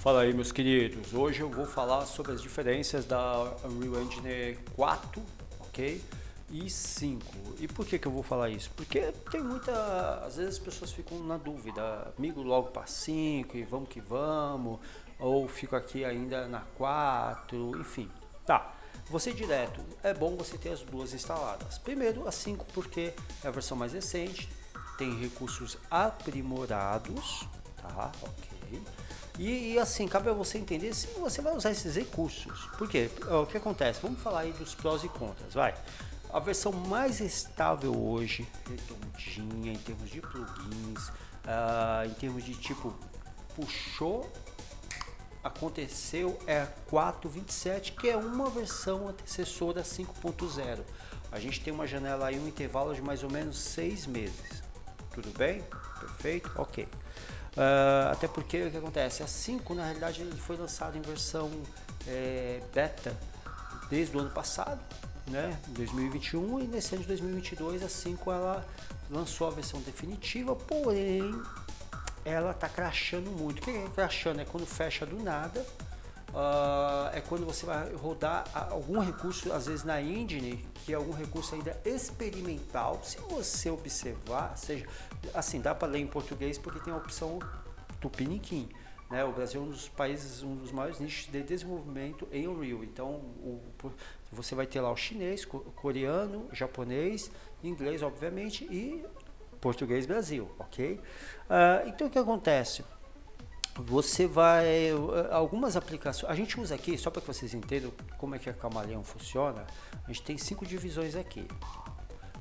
Fala aí, meus queridos. Hoje eu vou falar sobre as diferenças da Unreal Engine 4, ok? E 5. E por que eu vou falar isso? Porque tem muita... Às vezes as pessoas ficam na dúvida. Migo logo para 5 e vamos que vamos. Ou fico aqui ainda na 4, enfim. Tá, vou ser direto. É bom você ter as duas instaladas. Primeiro a 5 porque é a versão mais recente. Tem recursos aprimorados, tá? Ok. E assim, cabe a você entender se você vai usar esses recursos. Por quê? O que acontece? Vamos falar aí dos prós e contras, vai. A versão mais estável hoje, redondinha, em termos de plugins, em termos de tipo, puxou, aconteceu, é a 4.27, que é uma versão antecessora 5.0. A gente tem uma janela aí, um intervalo de mais ou menos 6 meses. Tudo bem? Perfeito? Ok. Até porque o que acontece? A 5 na realidade ele foi lançado em versão beta desde o ano passado, né, 2021, e nesse ano de 2022 a 5 ela lançou a versão definitiva, porém ela tá crashando muito. O que é crashando? É quando fecha do nada. É quando você vai rodar algum recurso, às vezes na engine, que é algum recurso ainda experimental. Se você observar, seja assim, dá para ler em português porque tem a opção Tupiniquim, né? O Brasil é um dos países, um dos maiores nichos de desenvolvimento em Unreal. Então você vai ter lá o chinês, coreano, japonês, inglês, obviamente, e português Brasil, ok? Então o que acontece? Você vai, algumas aplicações, a gente usa aqui, só para que vocês entendam como é que a Camaleão funciona, a gente tem 5 divisões aqui.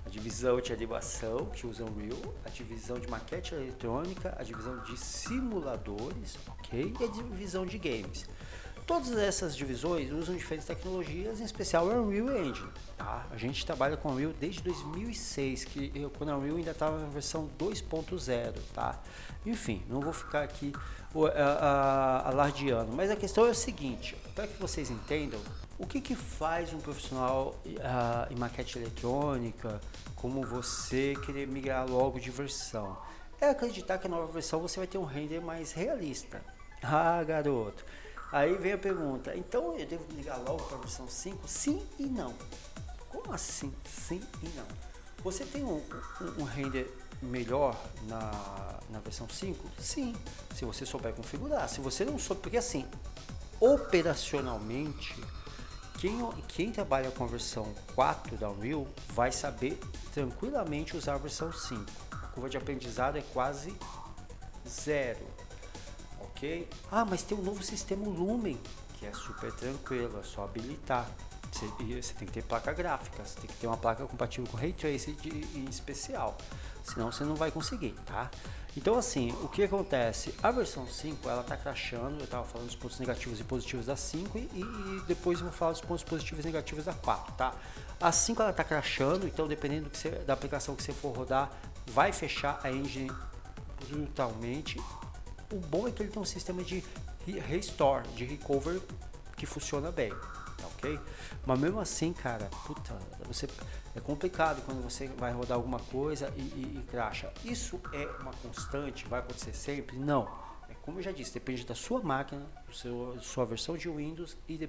A divisão de animação, que usa Unreal, a divisão de maquete eletrônica, a divisão de simuladores, ok? E a divisão de games. Todas essas divisões usam diferentes tecnologias, em especial a Unreal Engine, tá? A gente trabalha com a Unreal desde 2006, quando a Unreal ainda estava na versão 2.0, tá? Enfim, não vou ficar aqui alardeando, mas a questão é o seguinte, para que vocês entendam, o que faz um profissional em maquete eletrônica, como você querer migrar logo de versão? É acreditar que a nova versão você vai ter um render mais realista. Ah, garoto. Aí vem a pergunta, então eu devo ligar logo para a versão 5? Sim e não. Como assim sim e não? Você tem um render melhor na versão 5? Sim, se você souber configurar. Se você não souber, porque assim, operacionalmente, quem trabalha com a versão 4 da Unreal vai saber tranquilamente usar a versão 5. A curva de aprendizado é quase zero. Ok? Mas tem um novo sistema Lumen, que é super tranquilo, é só habilitar. Você tem que ter placa gráfica, você tem que ter uma placa compatível com Ray Tracing em especial, senão você não vai conseguir, tá? Então assim, o que acontece? A versão 5, ela tá crashando, eu tava falando dos pontos negativos e positivos da 5 e depois eu vou falar dos pontos positivos e negativos da 4, tá? A 5 ela tá crashando, então dependendo da aplicação que você for rodar, vai fechar a engine brutalmente. O bom é que ele tem um sistema de restore, de recover que funciona bem, ok? Mas mesmo assim, cara, puta, é complicado quando você vai rodar alguma coisa e crasha. Isso é uma constante, vai acontecer sempre? Não. Como eu já disse, depende da sua máquina, sua versão de Windows e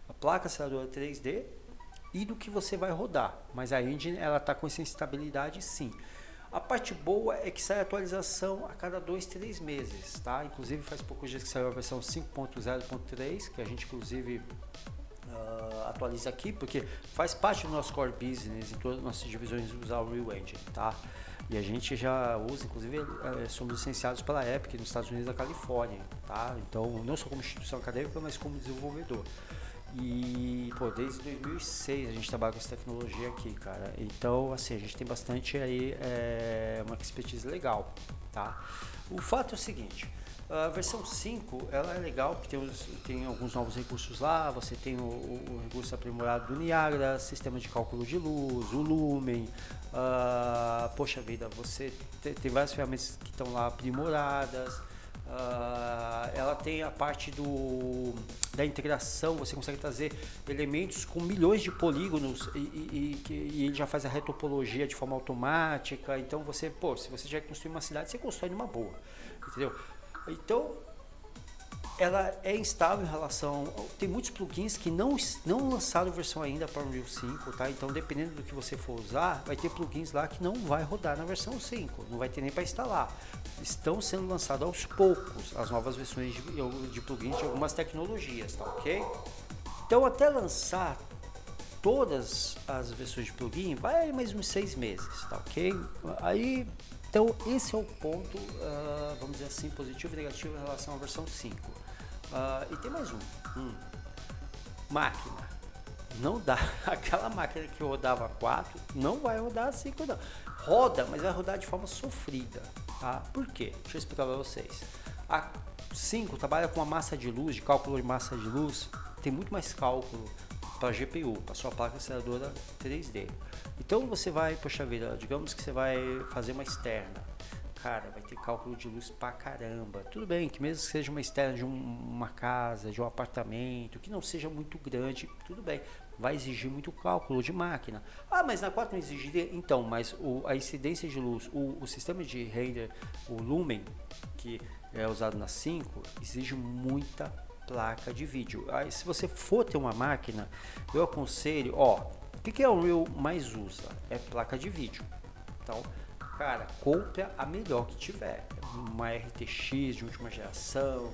a placa aceleradora 3D e do que você vai rodar. Mas a engine, ela tá com essa instabilidade, sim. A parte boa é que sai atualização a cada 2-3 meses, tá? Inclusive faz poucos dias que saiu a versão 5.0.3, que a gente inclusive atualiza aqui, porque faz parte do nosso core business em todas as nossas divisões usar o Unreal Engine, tá? E a gente já usa, inclusive somos licenciados pela Epic nos Estados Unidos e na Califórnia, tá? Então não só como instituição acadêmica, mas como desenvolvedor. E, desde 2006 a gente trabalha com essa tecnologia aqui, cara. Então, assim, a gente tem bastante aí, uma expertise legal, tá? O fato é o seguinte, a versão 5, ela é legal, porque tem alguns novos recursos lá, você tem o recurso aprimorado do Niagara, sistema de cálculo de luz, o Lumen, poxa vida, você tem várias ferramentas que estão lá aprimoradas. Ela tem a parte da integração, você consegue trazer elementos com milhões de polígonos e ele já faz a retopologia de forma automática. Então se você já construir uma cidade, você constrói numa boa, entendeu? Então ela é instável em relação... Tem muitos plugins que não lançaram versão ainda para o Unreal 5, tá? Então, dependendo do que você for usar, vai ter plugins lá que não vai rodar na versão 5, não vai ter nem para instalar. Estão sendo lançados aos poucos as novas versões de plugins de algumas tecnologias, tá ok? Então, até lançar todas as versões de plugin, vai mais uns 6 meses, tá ok? Aí... Então, esse é o ponto, vamos dizer assim, positivo e negativo em relação à versão 5. E tem mais um. Máquina. Não dá. Aquela máquina que rodava 4 não vai rodar 5 não. Roda, mas vai rodar de forma sofrida. Tá? Por quê? Deixa eu explicar para vocês. A 5 trabalha com uma massa de luz, de cálculo de massa de luz, tem muito mais cálculo para GPU, para sua placa aceleradora 3D. Então você vai, poxa vida, digamos que você vai fazer uma externa, cara, vai ter cálculo de luz pra caramba. Tudo bem que mesmo que seja uma externa de uma casa, de um apartamento, que não seja muito grande, tudo bem, vai exigir muito cálculo de máquina. Ah, mas na 4 não exigiria? Então, mas a incidência de luz, o sistema de render, o Lumen, que é usado na 5, exige muita placa de vídeo. Aí, se você for ter uma máquina, eu aconselho, ó, o que a Unreal mais usa? É placa de vídeo. Então, cara, compre a melhor que tiver. Uma RTX de última geração,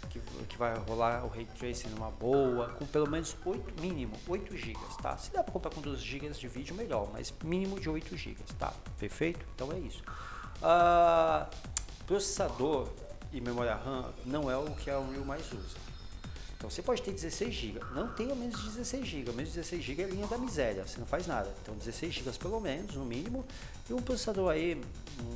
que vai rolar o Ray Tracing numa boa, com pelo menos mínimo 8 GB, tá? Se dá para comprar com 12 GB de vídeo, melhor, mas mínimo de 8 GB, tá? Perfeito? Então é isso. Processador e memória RAM não é o que a Unreal mais usa. Então você pode ter 16 GB, não tenha menos de 16 GB, menos de 16 GB é linha da miséria, você não faz nada. Então 16 GB pelo menos, no mínimo, e um processador aí,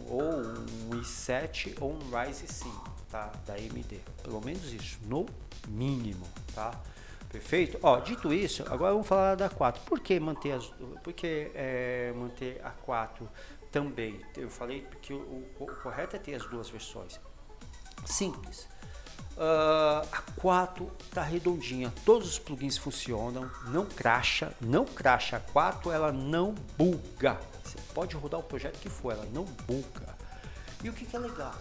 ou um i7 ou um Ryzen 5, tá? Da AMD, pelo menos isso, no mínimo, tá? Perfeito? Ó, dito isso, agora vamos falar da 4. Por que manter manter a 4 também? Eu falei que o correto é ter as duas versões. Simples. A 4 tá redondinha, todos os plugins funcionam, não cracha, a 4 ela não buga, você pode rodar o projeto que for, ela não buga. E o que é legal?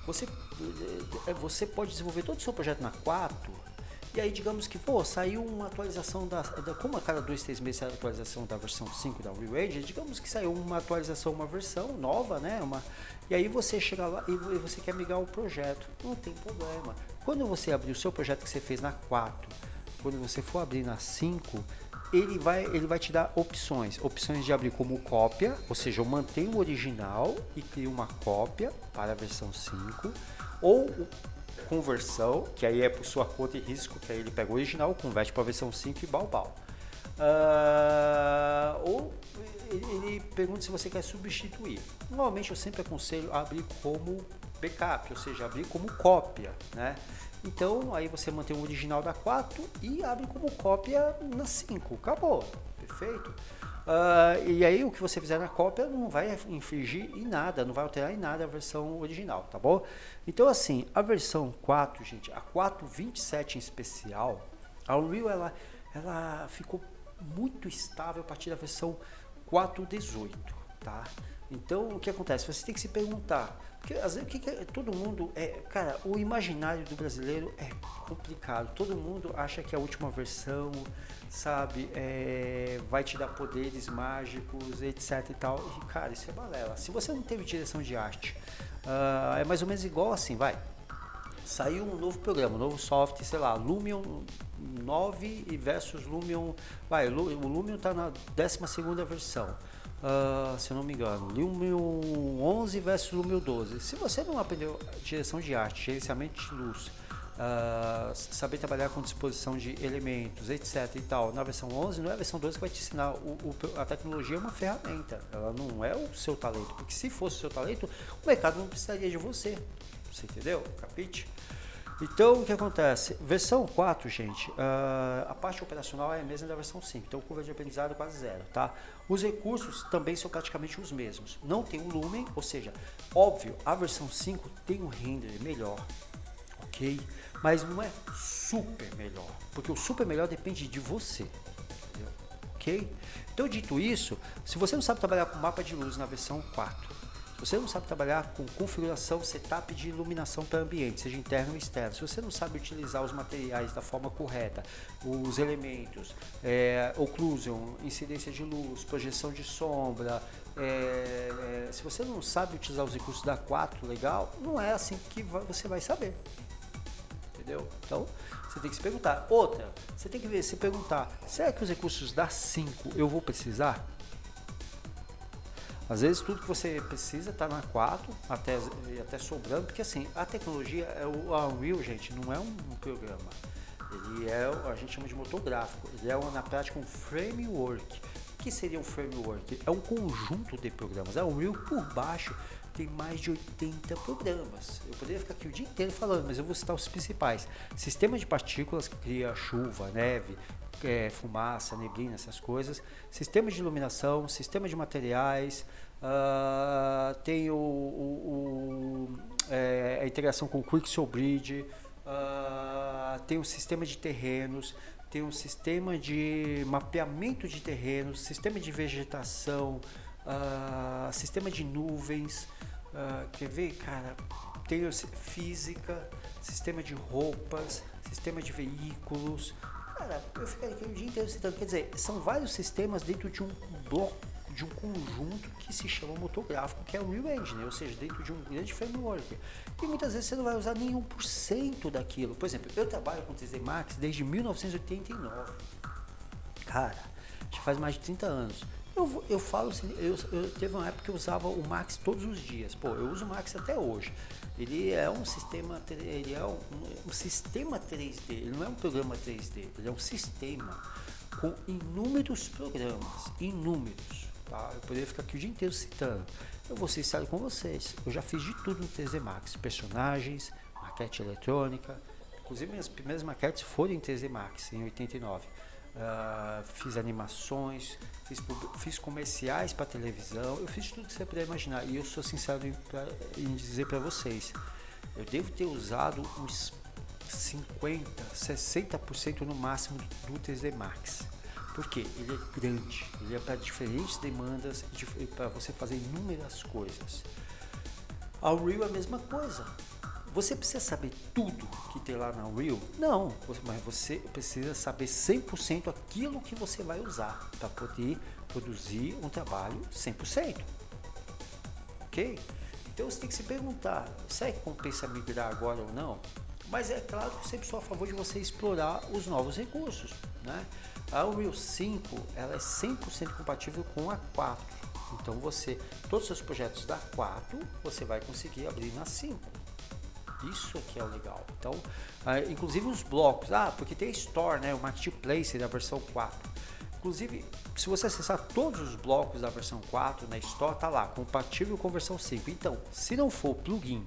Você pode desenvolver todo o seu projeto na 4, e aí digamos que, pô, saiu uma atualização como a cada 2, 3 meses sai a atualização da versão 5 da Unreal Engine, digamos que saiu uma atualização, uma versão nova, né, e aí você chega lá e você quer migrar o projeto, não tem problema. Quando você abrir o seu projeto que você fez na 4, quando você for abrir na 5, ele vai te dar opções de abrir como cópia, ou seja, eu mantenho o original e crio uma cópia para a versão 5, ou conversão, que aí é por sua conta e risco, que aí ele pega o original, converte para a versão 5 e bal. Ou ele pergunta se você quer substituir. Normalmente eu sempre aconselho a abrir como backup, ou seja, abrir como cópia, né? Então aí você mantém o original da 4 e abre como cópia na 5, acabou, perfeito? E aí o que você fizer na cópia não vai infringir em nada, não vai alterar em nada a versão original, tá bom? Então assim, a versão 4, gente, a 4.27 em especial, a Unreal ela ficou muito estável a partir da versão 4.18, tá? Então o que acontece? Você tem que se perguntar, porque às vezes todo mundo cara, o imaginário do brasileiro é complicado. Todo mundo acha que a última versão, sabe, vai te dar poderes mágicos, etc e tal. E, cara, isso é balela. Se você não teve direção de arte, é mais ou menos igual assim, vai. Saiu um novo programa, um novo software, sei lá, Lumion 9 versus Lumion, o Lumion está na 12ª versão. Se eu não me engano, Lumion 11 versus Lumion 12. Se você não aprendeu direção de arte, gerenciamento de luz, saber trabalhar com disposição de elementos, etc e tal, na versão 11, não é a versão 12 que vai te ensinar. A tecnologia é uma ferramenta, ela não é o seu talento, porque se fosse o seu talento, o mercado não precisaria de você. Você entendeu? Capite? Então, o que acontece? Versão 4, gente, a parte operacional é a mesma da versão 5, então curva de aprendizado é quase zero, tá? Os recursos também são praticamente os mesmos. Não tem o Lumen, ou seja, óbvio, a versão 5 tem um render melhor, ok? Mas não é super melhor, porque o super melhor depende de você, entendeu? Ok? Então, dito isso, se você não sabe trabalhar com mapa de luz na versão 4, você não sabe trabalhar com configuração, setup de iluminação para ambiente, seja interno ou externo, se você não sabe utilizar os materiais da forma correta, os elementos, occlusion, incidência de luz, projeção de sombra, se você não sabe utilizar os recursos da 4 legal, não é assim que você vai saber. Entendeu? Então, você tem que se perguntar. Outra, você tem que se perguntar, será que os recursos da 5 eu vou precisar? Às vezes tudo que você precisa está na 4, até sobrando, porque assim, a tecnologia, a Unreal, gente, não é um programa. Ele a gente chama de motor gráfico, ele é na prática um framework. O que seria um framework? É um conjunto de programas. A Unreal por baixo tem mais de 80 programas. Eu poderia ficar aqui o dia inteiro falando, mas eu vou citar os principais. Sistema de partículas que cria chuva, neve, fumaça, neblina, essas coisas. Sistema de iluminação, sistema de materiais, tem a integração com o Quixel Bridge, tem o sistema de terrenos, tem um sistema de mapeamento de terrenos, sistema de vegetação, sistema de nuvens, quer ver, cara? Tem física, sistema de roupas, sistema de veículos. Cara, eu ficaria aqui o dia inteiro citando. Quer dizer, são vários sistemas dentro de um bloco, de um conjunto que se chama motor gráfico, que é o Unreal Engine, ou seja, dentro de um grande framework. E muitas vezes você não vai usar nem 1% daquilo. Por exemplo, eu trabalho com 3D Max desde 1989. Cara, já faz mais de 30 anos. Eu falo assim, eu teve uma época que eu usava o Max todos os dias. Pô, eu uso o Max até hoje. Ele é um sistema, um sistema 3D, ele não é um programa 3D, ele é um sistema com inúmeros programas, inúmeros. Tá? Eu poderia ficar aqui o dia inteiro citando. Eu vou ser sincero com vocês, eu já fiz de tudo no 3D Max, personagens, maquete eletrônica, inclusive minhas primeiras maquetes foram em 3D Max, em 89. Fiz animações, fiz comerciais para televisão, eu fiz tudo que você puder imaginar. E eu sou sincero em dizer para vocês, eu devo ter usado uns 50, 60% no máximo do 3D Max. Porque ele é grande, ele é para diferentes demandas, para você fazer inúmeras coisas. A Unreal é a mesma coisa. Você precisa saber tudo que tem lá na Unreal? Não, mas você precisa saber 100% aquilo que você vai usar para poder produzir um trabalho 100%. Ok? Então você tem que se perguntar, será que compensa migrar agora ou não? Mas é claro que eu sempre sou a favor de você explorar os novos recursos, né? A Unreal 5 ela é 100% compatível com a 4. Então todos os seus projetos da 4 você vai conseguir abrir na 5. Isso aqui é o legal. Então, inclusive os blocos, porque tem a Store, né, o Marketplace da versão 4. Inclusive, se você acessar todos os blocos da versão 4 na Store, tá lá, compatível com a versão 5. Então, se não for plugin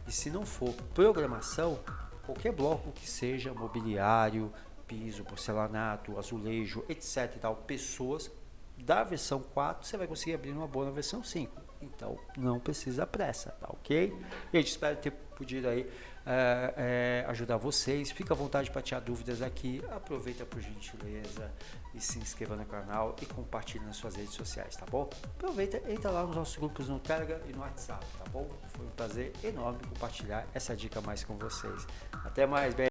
e se não for programação, qualquer bloco que seja mobiliário, piso, porcelanato, azulejo, etc. e tal, pessoas da versão 4, você vai conseguir abrir uma boa na versão 5. Então, não precisa pressa, tá ok? Gente, espero ter podido aí ajudar vocês. Fica à vontade para tirar dúvidas aqui. Aproveita por gentileza e se inscreva no canal e compartilhe nas suas redes sociais, tá bom? Aproveita, entra lá nos nossos grupos no Telegram e no WhatsApp, tá bom? Foi um prazer enorme compartilhar essa dica mais com vocês. Até mais, bem.